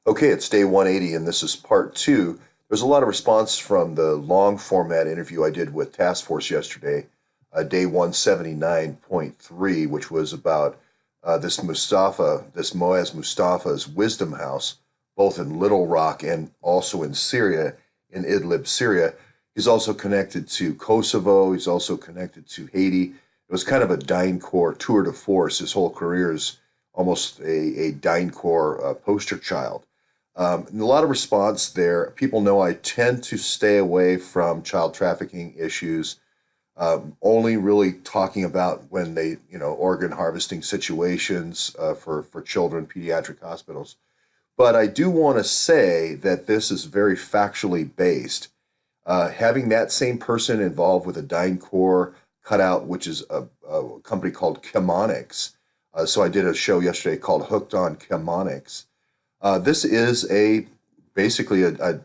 Okay, it's day 180, and this is part two. There's a lot of response from the long format interview I did with Task Force yesterday, day 179.3, which was about this Mustafa, this Moaz Mustafa's Wisdom House, both in Little Rock and also in Syria, in Idlib, Syria. He's also connected to Kosovo. He's also connected to Haiti. It was kind of a Dyncorp tour de force. His whole career is almost a Dyncorp poster child. And a lot of response there. People know I tend to stay away from child trafficking issues, only really talking about when they, organ harvesting situations for children, pediatric hospitals. But I do want to say that this is very factually based. Having that same person involved with a Dyncorp cutout, which is a company called Chemonics. So I did a show yesterday called Hooked on Chemonics. This is basically a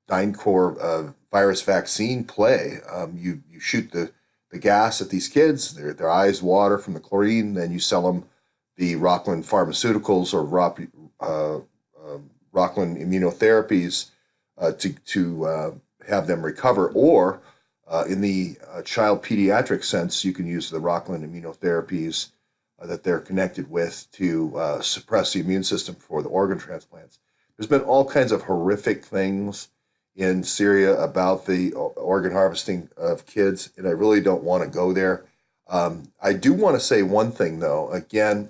Dyncorp virus vaccine play. You shoot the gas at these kids, their eyes water from the chlorine, then you sell them the Rockland Pharmaceuticals or Rockland Immunotherapies to have them recover. Or in the child pediatric sense, you can use the Rockland Immunotherapies that they're connected with to suppress the immune system for the organ transplants. There's been all kinds of horrific things in Syria about the organ harvesting of kids, and I really don't want to go there. I do want to say one thing, though. Again,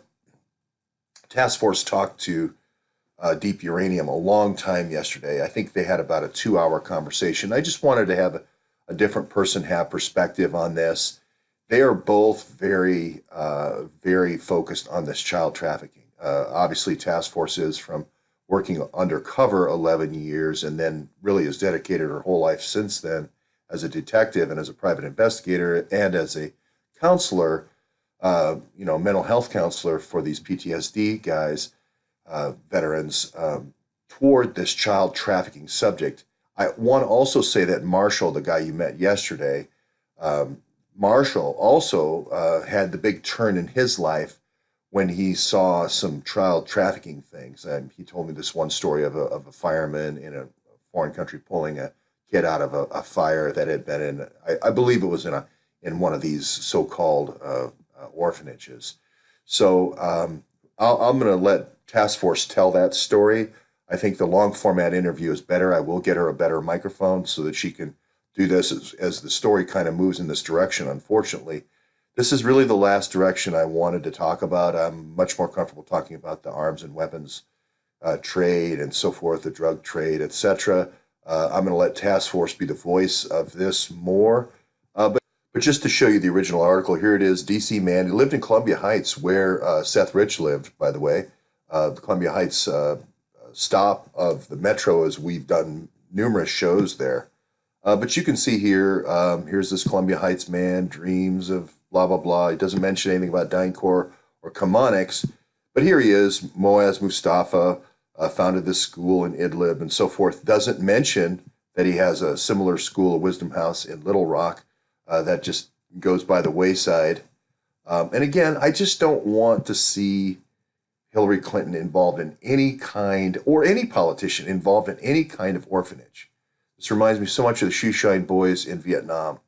Task Force talked to Deep Uranium a long time yesterday. I think they had about a 2-hour conversation. I just wanted to have a different person have perspective on this. They are both very focused on this child trafficking. Obviously, Task Force is from working undercover 11 years and then really has dedicated her whole life since then as a detective and as a private investigator and as a counselor, mental health counselor for these PTSD guys, veterans, toward this child trafficking subject. I want to also say that Marshall, the guy you met yesterday, Marshall also had the big turn in his life when he saw some child trafficking things. And he told me this one story of a fireman in a foreign country pulling a kid out of a fire that had been in, I believe it was in one of these so-called orphanages. So I'm going to let Task Force tell that story. I think the long format interview is better. I will get her a better microphone so that she can do this as the story kind of moves in this direction. Unfortunately, this is really the last direction I wanted to talk about. I'm much more comfortable talking about the arms and weapons trade and so forth, the drug trade, etc. I'm going to let Task Force be the voice of this more. But just to show you the original article, here it is. DC man, he lived in Columbia Heights, where Seth Rich lived, by the way. The Columbia Heights stop of the Metro, as we've done numerous shows there. But you can see here, here's this Columbia Heights man, dreams of blah, blah, blah. He doesn't mention anything about Dyncorp or Chemonics, but here he is, Moaz Mustafa, founded this school in Idlib and so forth. Doesn't mention that he has a similar school, a Wisdom House in Little Rock, that just goes by the wayside. And again, I just don't want to see Hillary Clinton involved in any kind, or any politician involved in any kind of orphanage. This reminds me so much of the Shoeshine Boys in Vietnam.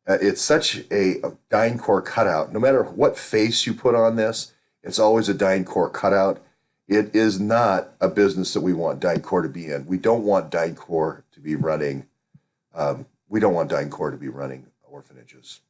It's such a Dyncorp cutout. No matter what face you put on this, it's always a Dyncorp cutout. It is not a business that we want Dyncorp to be in. We don't want Dyncorp to be running. We don't want Dyncorp to be running orphanages.